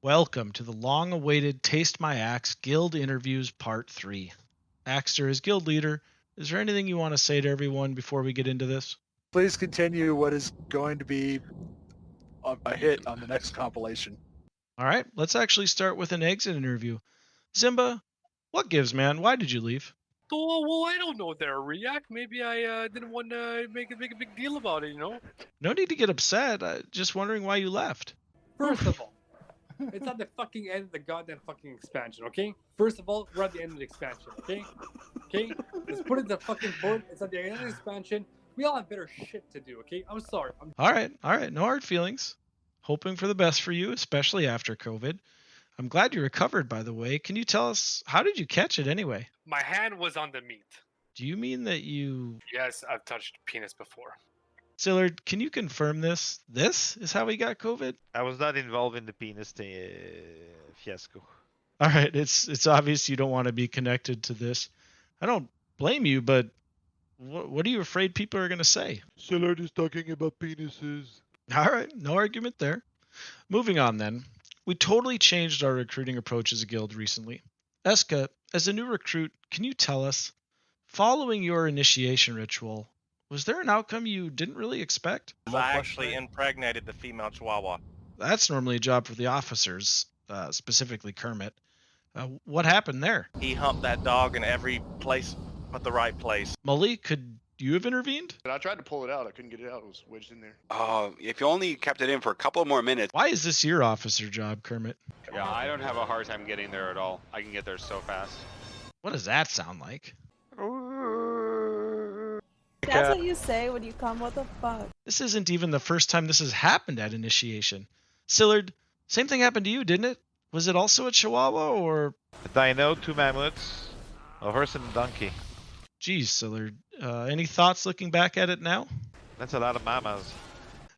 Welcome to the long-awaited Taste My Axe Guild Interviews Part 3. Axter is guild leader. Is there anything you want to say to everyone before we get into this? Please continue what is going to be a hit on the next compilation. All right, let's actually start with an exit interview. Zimba, what gives, man? Why did you leave? Oh, well, I don't know their react. Maybe I didn't want to make a big deal about it, No need to get upset. Just wondering why you left. First of all, it's at the fucking end of the goddamn fucking expansion, okay? First of all, we're at the end of the expansion, okay? Okay? Let's put it to fucking point. It's at the end of the expansion. We all have better shit to do, okay? I'm sorry. All right, no hard feelings. Hoping for the best for you, especially after COVID. I'm glad you recovered, by the way. Can you tell us, how did you catch it anyway? My hand was on the meat. Do you mean that you... Yes, I've touched penis before. Sillard, can you confirm this? This is how he got COVID? I was not involved in the penis fiasco. All right, it's obvious you don't want to be connected to this. I don't blame you, but what are you afraid people are going to say? Sillard is talking about penises. All right, no argument there. Moving on then. We totally changed our recruiting approach as a guild recently. Eska, as a new recruit, can you tell us, following your initiation ritual, was there an outcome you didn't really expect? I actually impregnated the female chihuahua. That's normally a job for the officers, specifically Kermit. What happened there? He humped that dog in every place but the right place. Molly, could you have intervened? And I tried to pull it out. I couldn't get it out. It was wedged in there. If you only kept it in for a couple more minutes. Why is this your officer job, Kermit? Yeah, I don't have a hard time getting there at all. I can get there so fast. What does that sound like? That's what you say when you come. What the fuck? This isn't even the first time this has happened at initiation. Sillard, same thing happened to you, didn't it? Was it also a chihuahua, or... A dino, 2 mammoths, a horse and a donkey. Geez, Sillard. Any thoughts looking back at it now? That's a lot of mamas.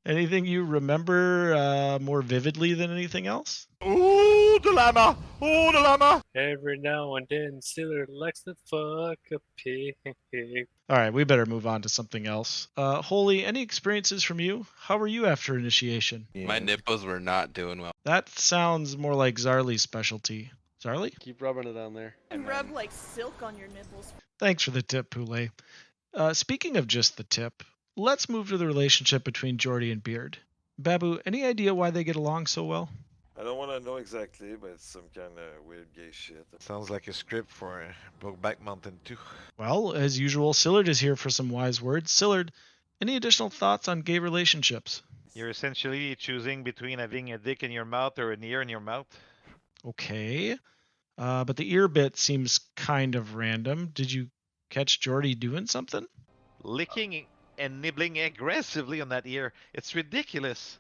Anything you remember more vividly than anything else? Ooh, the llama! Ooh, the llama! Every now and then, Siller likes to fuck a pig. All right, we better move on to something else. Holy, any experiences from you? How were you after initiation? My nipples were not doing well. That sounds more like Zarly's specialty. Zarly? Keep rubbing it on there. And rub like silk on your nipples. Thanks for the tip, Poulet. Speaking of just the tip, let's move to the relationship between Jordy and Beard. Babu, any idea why they get along so well? I don't want to know exactly, but it's some kind of weird gay shit. Sounds like a script for Brokeback Mountain 2. Well, as usual, Sillard is here for some wise words. Sillard, any additional thoughts on gay relationships? You're essentially choosing between having a dick in your mouth or an ear in your mouth. Okay. But the ear bit seems kind of random. Did you catch Jordy doing something? Licking and nibbling aggressively on that ear. It's ridiculous.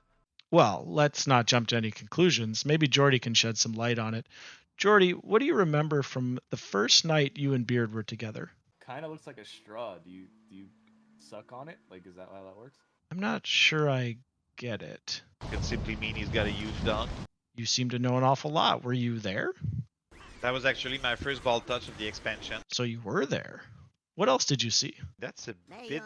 Well, let's not jump to any conclusions. Maybe Jordy can shed some light on it. Jordy, what do you remember from the first night you and Beard were together? Kind of looks like a straw. Do you suck on it? Like, is that how that works? I'm not sure I get it. Could simply mean he's got a huge dong. You seem to know an awful lot. Were you there? That was actually my first ball touch of the expansion. So you were there. What else did you see? That's a bit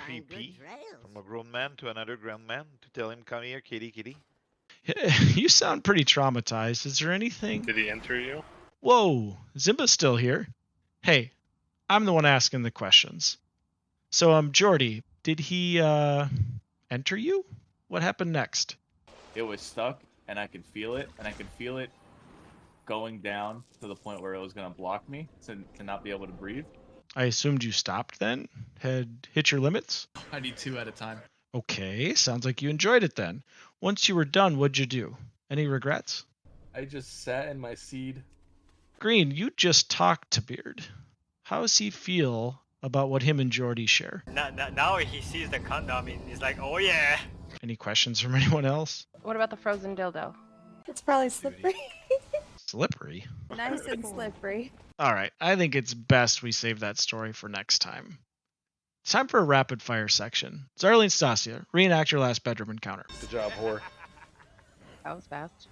creepy. From a grown man to another grown man to tell him, come here, kitty, kitty. You sound pretty traumatized. Is there anything? Did he enter you? Whoa, Zimba's still here. Hey, I'm the one asking the questions. So, Jordy, did he, enter you? What happened next? It was stuck, and I could feel it, going down to the point where it was going to block me to not be able to breathe. I assumed you stopped then? Had hit your limits? I need 2 at a time. Okay, sounds like you enjoyed it then. Once you were done, what'd you do? Any regrets? I just sat in my seed. Green, you just talked to Beard. How does he feel about what him and Jordy share? Now he sees the condom, he's like, oh yeah. Any questions from anyone else? What about the frozen dildo? It's probably slippery. Slippery? Nice and slippery. All right, I think it's best we save that story for next time. It's time for a rapid fire section. Zarly and Stasia, reenact your last bedroom encounter. Good job, whore. That was fast.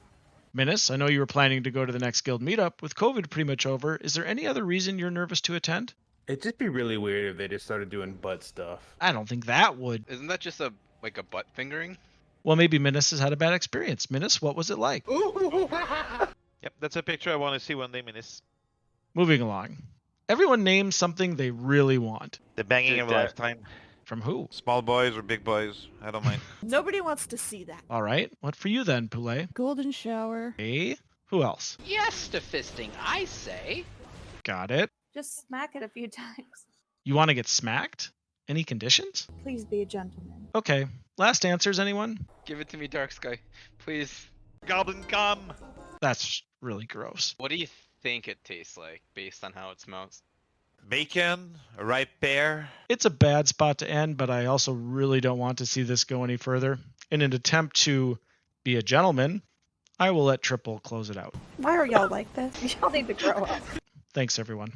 Minus, I know you were planning to go to the next guild meetup. With COVID pretty much over, is there any other reason you're nervous to attend? It'd just be really weird if they just started doing butt stuff. I don't think that would. Isn't that just a butt fingering? Well, maybe Minas has had a bad experience. Minas, what was it like? Yep, that's a picture I want to see one day, Minis. Moving along. Everyone names something they really want. The banging of a lifetime. From who? Small boys or big boys, I don't mind. Nobody wants to see that. All right. What for you then, Poulet? Golden shower. Hey, who else? Yes to fisting, I say. Got it. Just smack it a few times. You want to get smacked? Any conditions? Please be a gentleman. Okay. Last answers, anyone? Give it to me, Dark Sky. Please. Goblin come! That's really gross. What do you think it tastes like based on how it smells? Bacon, a ripe pear. It's a bad spot to end, but I also really don't want to see this go any further. In an attempt to be a gentleman, I will let Triple close it out. Why are y'all like this? Y'all need to grow up. Thanks, everyone.